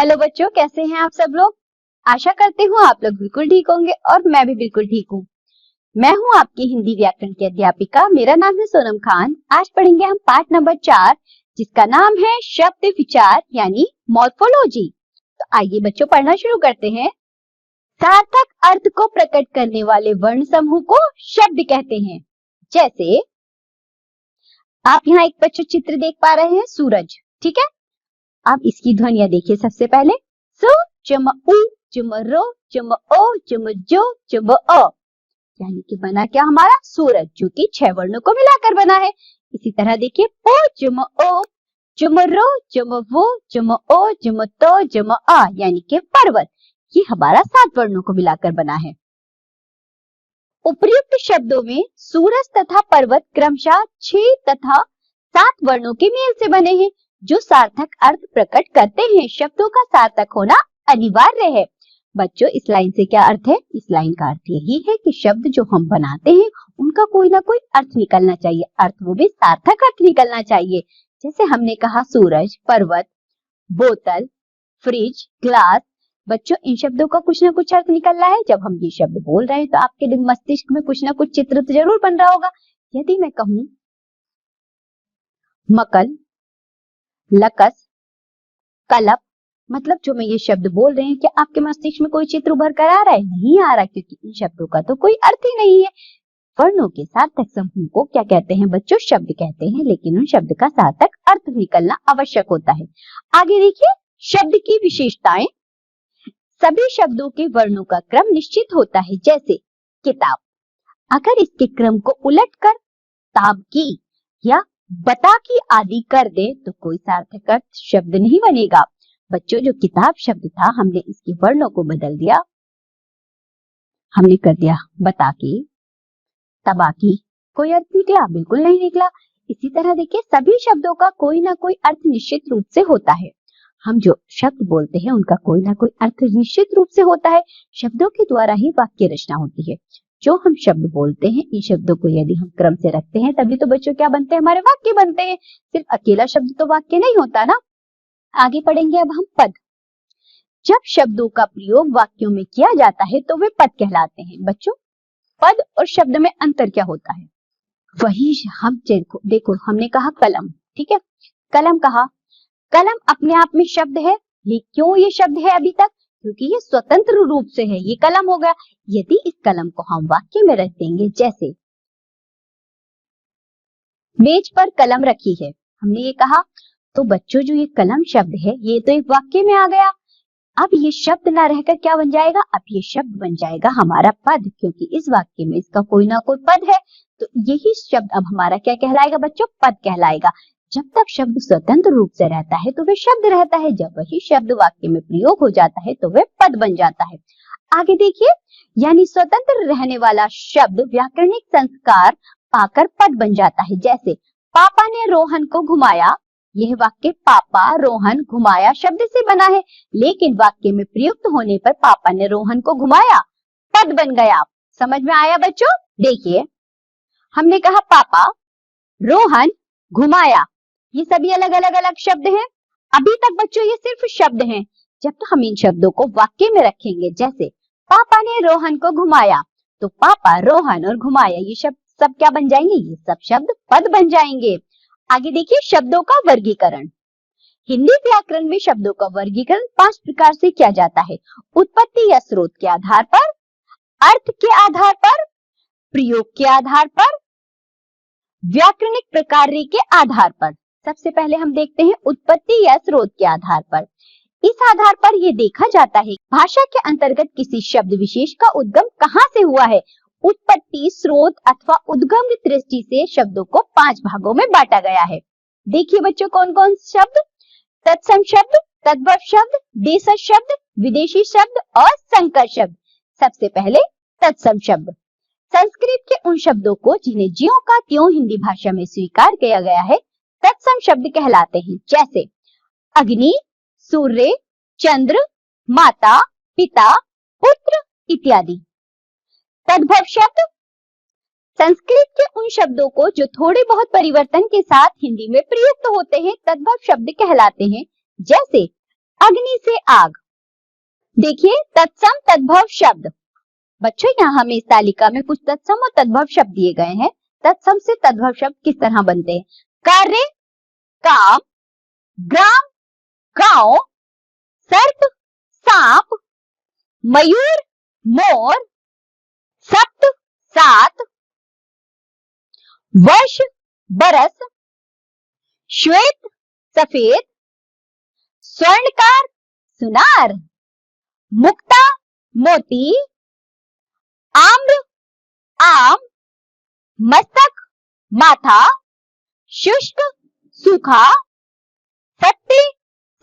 Hello बच्चों, कैसे हैं आप सब लोग। आशा करती हूँ आप लोग बिल्कुल ठीक होंगे और मैं भी बिल्कुल ठीक हूँ। मैं हूँ आपकी हिंदी व्याकरण की अध्यापिका। मेरा नाम है सोनम खान। आज पढ़ेंगे हम पाठ नंबर 4 जिसका नाम है शब्द विचार यानी मॉर्फोलॉजी। तो आइए बच्चों पढ़ना शुरू करते हैं। सार्थक अर्थ को प्रकट करने वाले वर्ण समूह को शब्द कहते हैं। जैसे आप यहाँ एक बच्चों चित्र देख पा रहे हैं, सूरज। ठीक है, अब इसकी ध्वनियां देखिए। सबसे पहले सु चम उ चम रो चम ओ चम जो चम अ, यानी कि बना क्या हमारा सूरज, जो कि 6 वर्णों को मिलाकर बना है। इसी तरह देखिए पो चम ओ चम रो चम वो चम ओ चम तो चम आ, यानी कि पर्वत। ये हमारा 7 वर्णों को मिलाकर बना है। उपर्युक्त शब्दों में सूरज तथा पर्वत क्रमशः 6 तथा 7 वर्णों के मेल से बने हैं जो सार्थक अर्थ प्रकट करते हैं। शब्दों का सार्थक होना अनिवार्य है। बच्चों इस लाइन से क्या अर्थ है? इस लाइन का अर्थ यही है कि शब्द जो हम बनाते हैं उनका कोई ना कोई अर्थ निकलना चाहिए, अर्थ वो भी सार्थक अर्थ निकलना चाहिए। जैसे हमने कहा सूरज, पर्वत, बोतल, फ्रिज, ग्लास। बच्चों इन शब्दों का कुछ ना कुछ अर्थ निकल रहा है। जब हम ये शब्द बोल रहे हैं तो आपके मस्तिष्क में कुछ ना कुछ चित्र तो जरूर बन रहा होगा। यदि मैं कहूं मकल, लकस, कलप, मतलब जो मैं ये शब्द बोल रहे हैं क्या आपके मस्तिष्क में कोई चित्र उभर कर आ रहा है? नहीं आ रहा, क्योंकि इन शब्दों का तो कोई अर्थ ही नहीं है। वर्णों के सार्थक समूह को क्या कहते हैं बच्चों? शब्द कहते हैं, लेकिन उन शब्द का सार्थक अर्थ निकलना आवश्यक होता है। आगे देखिए शब्द की विशेषताएं। सभी शब्दों के वर्णों का क्रम निश्चित होता है। जैसे किताब, अगर इसके क्रम को उलटकर ताब की या बता की आदि कर दे तो कोई सार्थक अर्थ शब्द नहीं बनेगा। बच्चों जो किताब शब्द था हमने इसके वर्णों को बदल दिया, हमने कर दिया बता की, तबा की, कोई अर्थ निकला? बिल्कुल नहीं निकला। इसी तरह देखिए सभी शब्दों का कोई ना कोई अर्थ निश्चित रूप से होता है। हम जो शब्द बोलते हैं उनका कोई ना कोई अर्थ निश्चित रूप से होता है। शब्दों के द्वारा ही वाक्य रचना होती है। जो हम शब्द बोलते हैं इन शब्दों को यदि हम क्रम से रखते हैं तभी तो बच्चों क्या बनते हैं? हमारे वाक्य बनते हैं। सिर्फ अकेला शब्द तो वाक्य नहीं होता ना। आगे पढ़ेंगे अब हम पद। जब शब्दों का प्रयोग वाक्यों में किया जाता है तो वे पद कहलाते हैं। बच्चों पद और शब्द में अंतर क्या होता है? वही हम देखो हमने कहा कलम, ठीक है, कलम कहा, कलम अपने आप में शब्द है। ये क्यों ये शब्द है अभी तक? क्योंकि ये स्वतंत्र रूप से है, ये कलम हो गया। यदि इस कलम को हम वाक्य में रख देंगे, जैसे मेज पर कलम रखी है, हमने ये कहा, तो बच्चों जो ये कलम शब्द है ये तो एक वाक्य में आ गया। अब ये शब्द ना रहकर क्या बन जाएगा? अब ये शब्द बन जाएगा हमारा पद, क्योंकि इस वाक्य में इसका कोई ना कोई पद है। तो यही शब्द अब हमारा क्या कहलाएगा बच्चों? पद कहलाएगा। जब तक शब्द स्वतंत्र रूप से रहता है तो वे शब्द रहता है, जब वही शब्द वाक्य में प्रयोग हो जाता है तो वे पद बन जाता है। आगे देखिए, यानी स्वतंत्र रहने वाला शब्द व्याकरणिक संस्कार पाकर पद बन जाता है। जैसे पापा ने रोहन को घुमाया, यह वाक्य पापा रोहन घुमाया शब्द से बना है, लेकिन वाक्य में प्रयुक्त होने पर पापा ने रोहन को घुमाया पद बन गया। समझ में आया बच्चों? देखिए हमने कहा पापा रोहन घुमाया, ये सभी अलग अलग शब्द हैं। अभी तक बच्चों ये सिर्फ शब्द हैं। जब तो हम इन शब्दों को वाक्य में रखेंगे, जैसे पापा ने रोहन को घुमाया, तो पापा रोहन और घुमाया ये शब्द सब क्या बन जाएंगे? ये सब शब्द पद बन जाएंगे। आगे देखिए शब्दों का वर्गीकरण। हिंदी व्याकरण में शब्दों का वर्गीकरण 5 प्रकार से किया जाता है। उत्पत्ति या स्रोत के आधार पर, अर्थ के आधार पर, प्रयोग के आधार पर, व्याकरणिक प्रकार्य के आधार पर। सबसे पहले हम देखते हैं उत्पत्ति या स्रोत के आधार पर। इस आधार पर यह देखा जाता है भाषा के अंतर्गत किसी शब्द विशेष का उद्गम कहां से हुआ है। उत्पत्ति, स्रोत अथवा उद्गम की दृष्टि से शब्दों को 5 भागों में बांटा गया है। देखिए बच्चों कौन कौन से शब्द? तत्सम शब्द, तद्भव शब्द, देशज शब्द, विदेशी शब्द और संकर शब्द। सबसे पहले तत्सम शब्द। संस्कृत के उन शब्दों को जिन्हें ज्यों का त्यों हिंदी भाषा में स्वीकार किया गया है तत्सम शब्द कहलाते हैं। जैसे अग्नि, सूर्य, चंद्र, माता, पिता, पुत्र इत्यादि। तद्भव शब्द संस्कृत के उन शब्दों को जो थोड़े बहुत परिवर्तन के साथ हिंदी में प्रयुक्त होते हैं तद्भव शब्द कहलाते हैं। जैसे अग्नि से आग। देखिए तत्सम तद्भव शब्द। बच्चों यहाँ हमें इस तालिका में कुछ तत्सम और तद्भव शब्द दिए गए हैं। तत्सम से तद्भव शब्द किस तरह बनते हैं? कार्य, काम, ग्राम, गांव, सर्प, सांप, मयूर, मोर, सप्त, सात, वर्ष, बरस, श्वेत, सफेद, स्वर्णकार, सुनार, मुक्ता, मोती, आम्र, आम, मस्तक, माथा, शुष्क, सूखा, सत्य,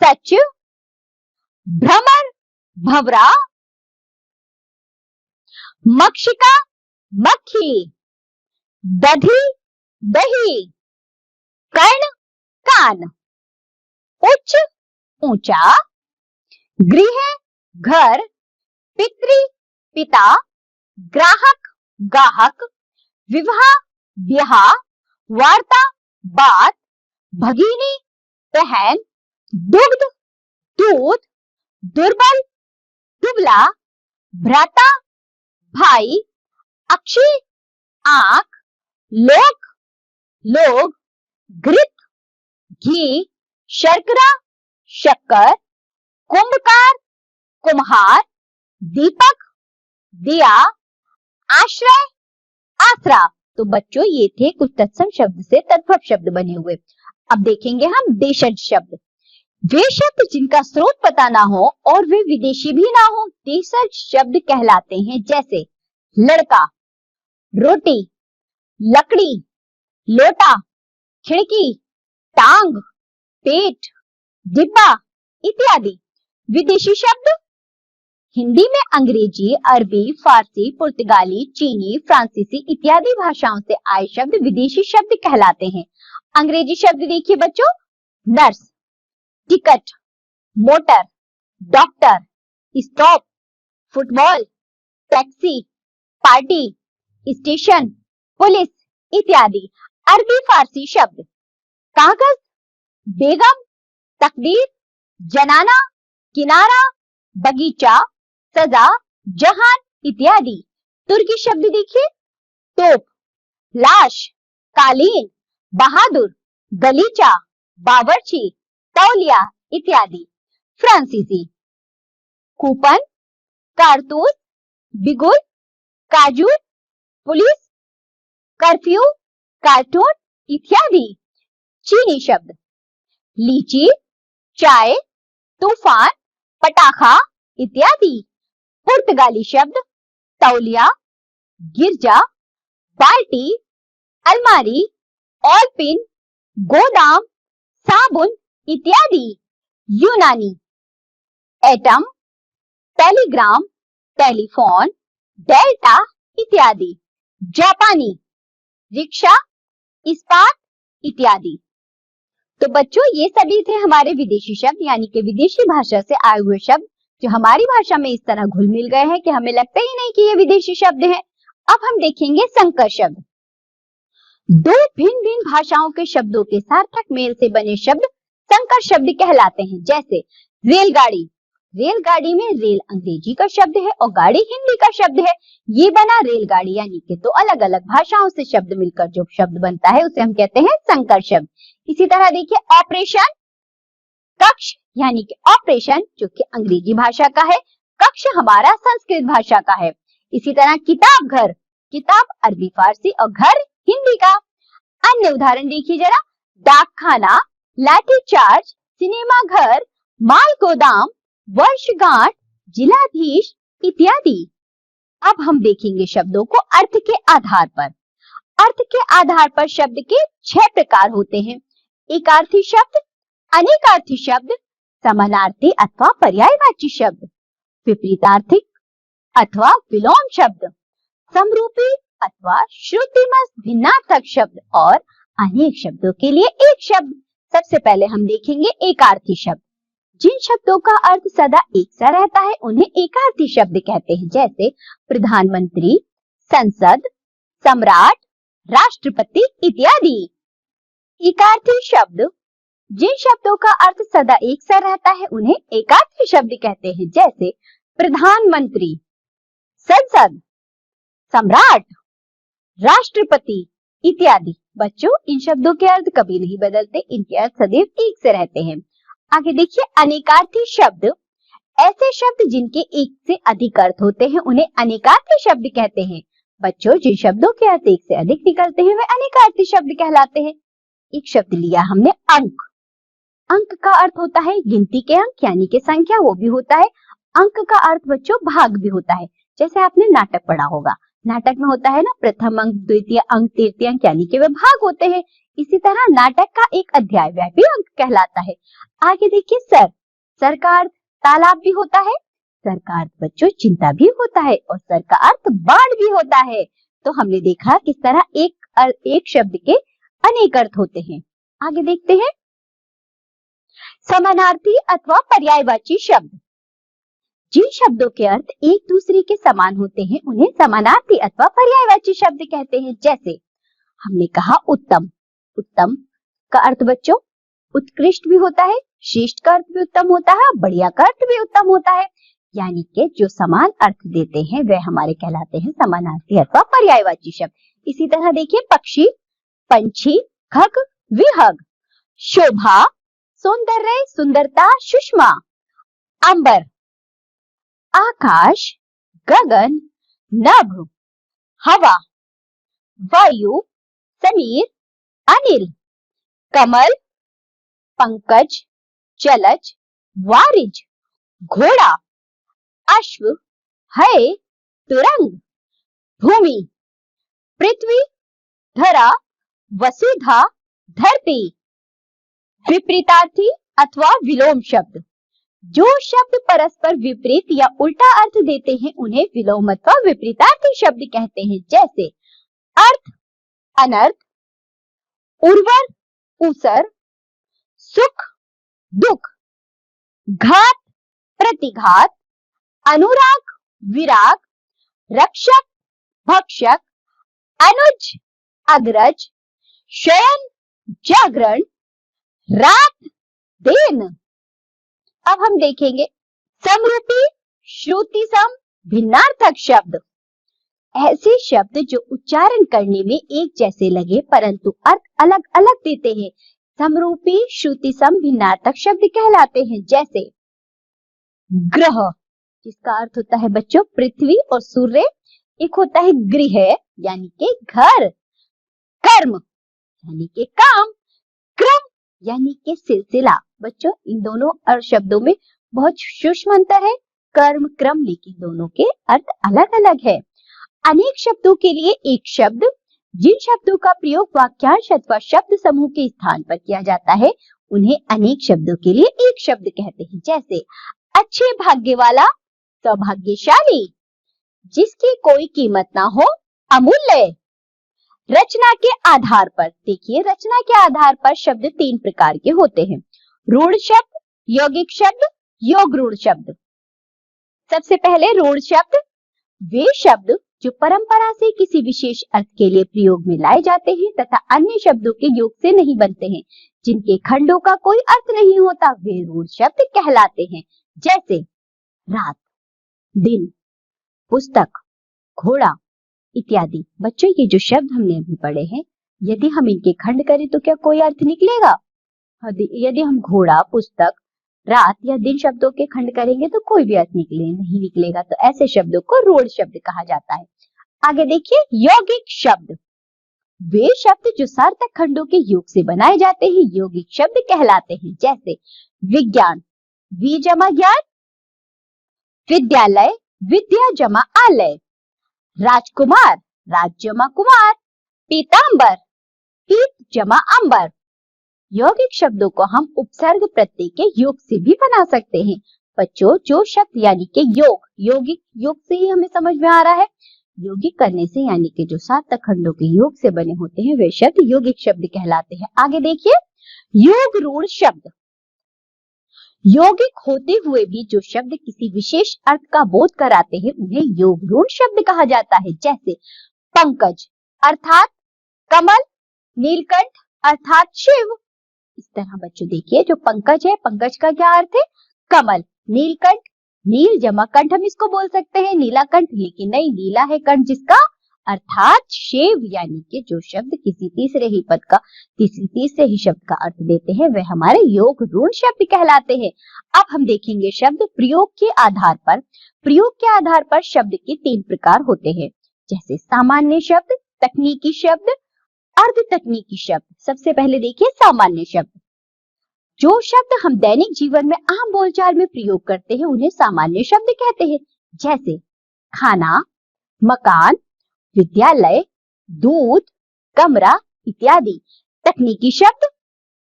सच, भ्रमर, भंवरा, मक्षिका, मक्खी, दधी, दही, कर्ण, कान, उच्च, ऊंचा, गृह, घर, पितृ, पिता, ग्राहक, गाहक, विवाह, ब्याह, वार्ता, बात, भगिनी, बहन, दुग्ध, दूध, दुर्बल, दुबला, भ्राता, भाई, अक्षी, आंख, लोक, लोग, घृत, घी, शर्करा, शक्कर, कुंभकार, कुम्हार, दीपक, दिया, आश्रय, आसरा। तो बच्चों ये थे कुछ तत्सम शब्द से तद्भव शब्द बने हुए। अब देखेंगे हम देशज शब्द। वे शब्द जिनका स्रोत पता ना हो और वे विदेशी भी ना हो, देशज शब्द कहलाते हैं। जैसे लड़का, रोटी, लकड़ी, लोटा, खिड़की, टांग, पेट, डिब्बा इत्यादि। विदेशी शब्द हिंदी में अंग्रेजी, अरबी, फारसी, पुर्तगाली, चीनी, फ्रांसीसी इत्यादि भाषाओं से आए शब्द विदेशी शब्द कहलाते हैं। अंग्रेजी शब्द देखिए बच्चों, nurse, ticket, motor, doctor, stop, football, taxi, party, station, police इत्यादि। अरबी फारसी शब्द कागज, बेगम, तकदीर, जनाना, किनारा, बगीचा, सजा, जहान इत्यादि। तुर्की शब्द देखिए, तोप, लाश, कालीन, बहादुर, गलीचा, बावर्ची, तौलिया इत्यादि। फ्रांसीसी कूपन, कारतूस, बिगुल, काजू, पुलिस, कर्फ्यू, कार्टून इत्यादि। चीनी शब्द लीची, चाय, तूफान, पटाखा इत्यादि। पुर्तगाली शब्द तौलिया, गिरजा, बाल्टी, अलमारी, ऑलपिन, गोदाम, साबुन इत्यादि। यूनानी एटम, टेलीग्राम, टेलीफोन, डेल्टा इत्यादि। जापानी रिक्शा, इस्पात इत्यादि। तो बच्चों ये सभी थे हमारे विदेशी शब्द, यानी कि विदेशी भाषा से आए हुए शब्द जो हमारी भाषा में इस तरह घुल मिल गए हैं कि हमें लगता ही नहीं कि ये विदेशी शब्द हैं। अब हम देखेंगे संकर शब्द। दो भिन्न भिन्न भाषाओं के शब्दों के सार्थक मेल से बने शब्द संकर शब्द कहलाते हैं। जैसे रेलगाड़ी, रेलगाड़ी में रेल अंग्रेजी का शब्द है और गाड़ी हिंदी का शब्द है, ये बना रेलगाड़ी। यानी कि दो अलग अलग भाषाओं से शब्द मिलकर जो शब्द बनता है उसे हम कहते हैं संकर शब्द। इसी तरह देखिए ऑपरेशन, कक्ष यानी कि ऑपरेशन जो कि अंग्रेजी भाषा का है, कक्ष हमारा संस्कृत भाषा का है। इसी तरह किताब घर, किताब अरबी फारसी और घर हिंदी का। अन्य उदाहरण देखिए जरा, डाक खाना, लाठी चार्ज, सिनेमा घर, माल गोदाम, वर्षगांठ, जिलाधीश इत्यादि। अब हम देखेंगे शब्दों को अर्थ के आधार पर। अर्थ के आधार पर शब्द के 6 प्रकार होते हैं। एकार्थी शब्द, अनेकार्थी शब्द, समानार्थी अथवा पर्यायवाची शब्द, विपरीतार्थी अथवा विलोम शब्द, समरूपी अथवा श्रुतिमत भिन्नार्थक शब्द और अनेक शब्दों के लिए एक शब्द। सबसे पहले हम देखेंगे एकार्थी शब्द। जिन शब्दों का अर्थ सदा एक सा रहता है उन्हें एकार्थी शब्द कहते हैं। जैसे प्रधानमंत्री, संसद, सम्राट, राष्ट्रपति इत्यादि। एकार्थी शब्द जिन शब्दों का अर्थ सदा एक सा रहता है उन्हें एकार्थी शब्द कहते हैं, जैसे प्रधानमंत्री, संसद, सम्राट, राष्ट्रपति इत्यादि। बच्चों, इन शब्दों के अर्थ कभी नहीं बदलते, इनके अर्थ सदैव एक से रहते हैं। आगे देखिए, अनेकार्थी शब्द, ऐसे शब्द जिनके एक से अधिक अर्थ होते हैं उन्हें अनेकार्थी शब्द कहते हैं। बच्चों, जिन शब्दों के अर्थ एक से अधिक निकलते हैं वे अनेकार्थी शब्द कहलाते हैं। एक शब्द लिया हमने, अंक। अंक का अर्थ होता है गिनती के अंक, यानी कि संख्या, वो भी होता है। अंक का अर्थ बच्चों भाग भी होता है। जैसे आपने नाटक पढ़ा होगा, नाटक में होता है ना प्रथम अंक, द्वितीय अंक, तृतीय अंक, यानी कि वे भाग होते हैं। इसी तरह नाटक का एक अध्याय वह भी अंक कहलाता है। आगे देखिए, सर का अर्थ तालाब भी होता है, सर का अर्थ बच्चों चिंता भी होता है, और सर का अर्थ बाढ़ भी होता है। तो हमने देखा किस तरह एक शब्द के अनेक अर्थ होते हैं। आगे देखते हैं, समानार्थी अथवा पर्यायवाची शब्द, जिन शब्दों के अर्थ एक दूसरे के समान होते हैं उन्हें समानार्थी अथवा पर्यायवाची शब्द कहते हैं। जैसे हमने कहा उत्तम, उत्तम का अर्थ बच्चों उत्कृष्ट भी होता है, श्रेष्ठ का अर्थ भी उत्तम होता है, बढ़िया का अर्थ भी उत्तम होता है। यानी कि जो समान अर्थ देते हैं वे हमारे कहलाते हैं समानार्थी अथवा पर्यायवाची शब्द। इसी तरह देखिए, पक्षी, पंछी, खग, विहग, शोभा, सौंदर्य, सुंदरता, सुषमा, अंबर, आकाश, गगन, नभ, हवा, वायु, समीर, अनिल, कमल, पंकज, जलज, वारिज, घोड़ा, अश्व, है, तुरंग, भूमि, पृथ्वी, धरा, वसुधा, धरती। विपरीतार्थी अथवा विलोम शब्द, जो शब्द परस्पर विपरीत या उल्टा अर्थ देते हैं उन्हें विलोम अथवा विपरीतार्थी शब्द कहते हैं। जैसे अर्थ, अनर्थ, उर्वर, ऊसर, सुख, दुख, घात, प्रतिघात, अनुराग, विराग, रक्षक, भक्षक, अनुज, अग्रज, शयन, जागरण, रात, दिन। अब हम देखेंगे समरूपी, श्रुति सम, भिन्नार्थक शब्द, ऐसे शब्द जो उच्चारण करने में एक जैसे लगे परंतु अर्थ अलग अलग देते हैं, समरूपी, श्रुति सम, भिन्नार्थक शब्द कहलाते हैं। जैसे ग्रह, जिसका अर्थ होता है बच्चों पृथ्वी और सूर्य, एक होता है गृह यानी कि घर, कर्म यानी कि काम, क्रम यानी कि सिलसिला। बच्चों, इन दोनों शब्दों में बहुत सूक्ष्म अंतर है, कर्म, क्रम, लेकिन दोनों के अर्थ अलग अलग है। अनेक शब्दों के लिए एक शब्द, जिन शब्दों का प्रयोग वाक्यांश अथवा शब्द समूह के स्थान पर किया जाता है उन्हें अनेक शब्दों के लिए एक शब्द कहते हैं। जैसे अच्छे भाग्य वाला, सौभाग्यशाली, जिसकी कोई कीमत ना हो, अमूल्य। रचना के आधार पर, देखिए रचना के आधार पर शब्द तीन प्रकार के होते हैं, रूढ़ शब्द, यौगिक शब्द, योग रूढ़ शब्द। सबसे पहले रूढ़ शब्द, वे शब्द जो परंपरा से किसी विशेष अर्थ के लिए प्रयोग में लाए जाते हैं तथा अन्य शब्दों के योग से नहीं बनते हैं, जिनके खंडों का कोई अर्थ नहीं होता, वे रूढ़ शब्द कहलाते हैं। जैसे रात, दिन, पुस्तक, घोड़ा इत्यादि। बच्चों, ये जो शब्द हमने अभी पढ़े हैं, यदि हम इनके खंड करें तो क्या कोई अर्थ निकलेगा? यदि हम घोड़ा, पुस्तक, रात या दिन शब्दों के खंड करेंगे तो कोई भी अर्थ नहीं निकलेगा। तो ऐसे शब्दों को रूढ़ शब्द कहा जाता है। आगे देखिए, यौगिक शब्द, वे शब्द जो सार्थक खंडों के योग से बनाए जाते हैं यौगिक शब्द कहलाते हैं। जैसे विज्ञान, वि जमा ज्ञान, विद्यालय, विद्या जमा आलय, राजकुमार, राज जमा कुमार, पीतांबर, पीत जमा अंबर। यौगिक शब्दों को हम उपसर्ग प्रत्यय के योग से भी बना सकते हैं। बच्चों, जो शब्द यानी कि योग, यौगिक योग से ही हमें समझ में आ रहा है, यौगिक करने से यानी कि जो सार्थक खंडों के योग से बने होते हैं वे शब्द यौगिक शब्द कहलाते हैं। आगे देखिए, योग रूढ़ शब्द, यौगिक होते हुए भी जो शब्द किसी विशेष अर्थ का बोध कराते हैं उन्हें योग रूढ़ शब्द कहा जाता है। जैसे पंकज अर्थात कमल, नीलकंठ अर्थात शिव, इस तरह बच्चों देखिए, जो पंकज है, पंकज का क्या अर्थ है? कमल। नीलकंठ, नील जमा कंठ हम इसको बोल सकते हैं, नीलाकंठ, लेकिन नहीं, नीला है कंठ जिसका, अर्थात शिव, यानी कि जो शब्द किसी तीसरे ही शब्द का अर्थ देते हैं वे हमारे योग ऋण शब्द कहलाते हैं। अब हम देखेंगे शब्द प्रयोग के आधार पर। प्रयोग के आधार पर शब्द के 3 प्रकार होते हैं, जैसे सामान्य शब्द, तकनीकी शब्द, अर्ध तकनीकी शब्द। सबसे पहले देखिए सामान्य शब्द। जो शब्द हम दैनिक जीवन में आम बोलचाल में प्रयोग करते हैं उन्हें सामान्य शब्द कहते हैं, जैसे खाना, मकान, विद्यालय, दूध, कमरा इत्यादि। तकनीकी शब्द,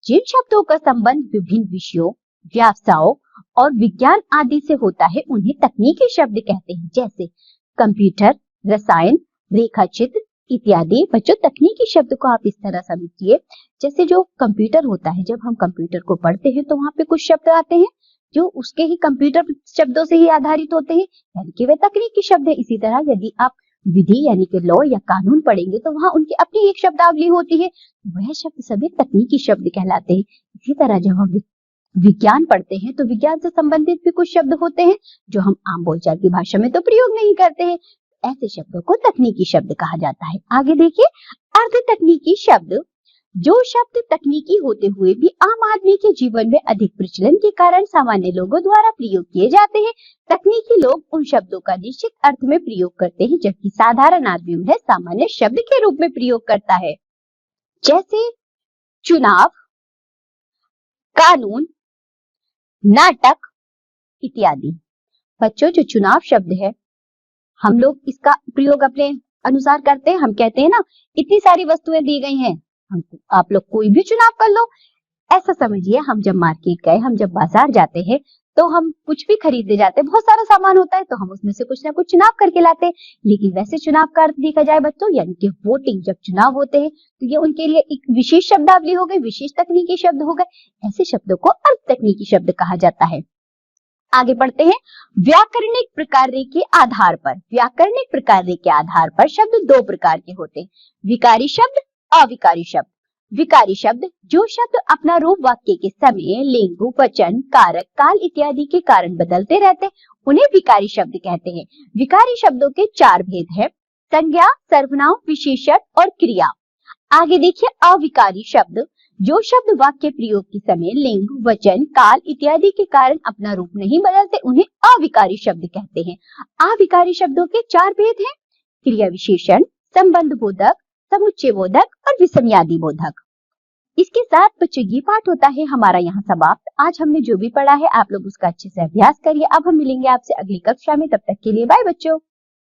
जिन शब्दों का संबंध विभिन्न विषयों, व्यवसायों और विज्ञान आदि से होता है उन्हें तकनीकी शब्द कहते हैं, जैसे कंप्यूटर, रसायन, रेखा चित्र इत्यादि। बच्चों तकनीकी शब्द को आप इस तरह समझिए, जैसे जो कंप्यूटर होता है, जब हम कंप्यूटर को पढ़ते हैं तो वहां पे कुछ शब्द आते हैं जो उसके ही कंप्यूटर शब्दों से ही आधारित होते हैं, यानी कि वे तकनीकी शब्द है। इसी तरह यदि आप विधि यानी कि लॉ या कानून पढ़ेंगे तो वहां उनकी अपनी एक शब्दावली होती है, वह शब्द सभी तकनीकी शब्द कहलाते हैं। इसी तरह जब हम विज्ञान पढ़ते हैं तो विज्ञान से संबंधित भी कुछ शब्द होते हैं जो हम आम बोलचाल की भाषा में तो प्रयोग नहीं करते हैं, ऐसे शब्दों को तकनीकी शब्द कहा जाता है। आगे देखिए अर्ध तकनीकी शब्द। जो शब्द तकनीकी होते हुए भी आम आदमी के जीवन में अधिक प्रचलन के कारण सामान्य लोगों द्वारा प्रयोग किए जाते हैं। तकनीकी लोग उन शब्दों का निश्चित अर्थ में प्रयोग करते हैं, जबकि साधारण आदमी उन्हें सामान्य शब्द के रूप में प्रयोग करता है, जैसे चुनाव, कानून, नाटक इत्यादि। बच्चों जो चुनाव शब्द है हम लोग इसका प्रयोग अपने अनुसार करते हैं। हम कहते हैं ना, इतनी सारी वस्तुएं दी गई हैं, आप लोग कोई भी चुनाव कर लो। ऐसा समझिए, हम जब मार्केट गए, हम जब बाजार जाते हैं तो हम कुछ भी खरीदने जाते हैं, बहुत सारा सामान होता है तो हम उसमें से कुछ ना कुछ चुनाव करके लाते हैं। लेकिन वैसे चुनाव का अर्थ देखा जाए बच्चों, यानी कि वोटिंग, जब चुनाव होते हैं तो ये उनके लिए एक विशेष शब्दावली हो गई, विशेष तकनीकी शब्द हो गए। ऐसे शब्दों को अर्ध तकनीकी शब्द कहा जाता है। आगे बढ़ते हैं। व्याकरणिक प्रकार्य के आधार पर। व्याकरणिक प्रकार्य के आधार पर शब्द 2 प्रकार के होते हैं, विकारी शब्द, अविकारी शब्द। विकारी शब्द, जो शब्द अपना रूप वाक्य के समय लिंग, वचन, कारक, काल इत्यादि के कारण बदलते रहते हैं उन्हें विकारी शब्द कहते हैं। विकारी शब्दों के 4 भेद हैं, संज्ञा, सर्वनाम, विशेषण और क्रिया। आगे देखिए अविकारी शब्द। जो शब्द वाक्य प्रयोग के समय लिंग, वचन, काल इत्यादि के कारण अपना रूप नहीं बदलते उन्हें अविकारी शब्द कहते हैं। अविकारी शब्दों के 4 भेद हैं, क्रिया विशेषण, संबंध बोधक, समुच्चय बोधक और विषमयादि बोधक। इसके साथ बच्चों ये पाठ होता है हमारा यहाँ समाप्त। आज हमने जो भी पढ़ा है आप लोग उसका अच्छे से अभ्यास करिए। अब हम मिलेंगे आपसे अगली कक्षा में, तब तक के लिए बाय बच्चों।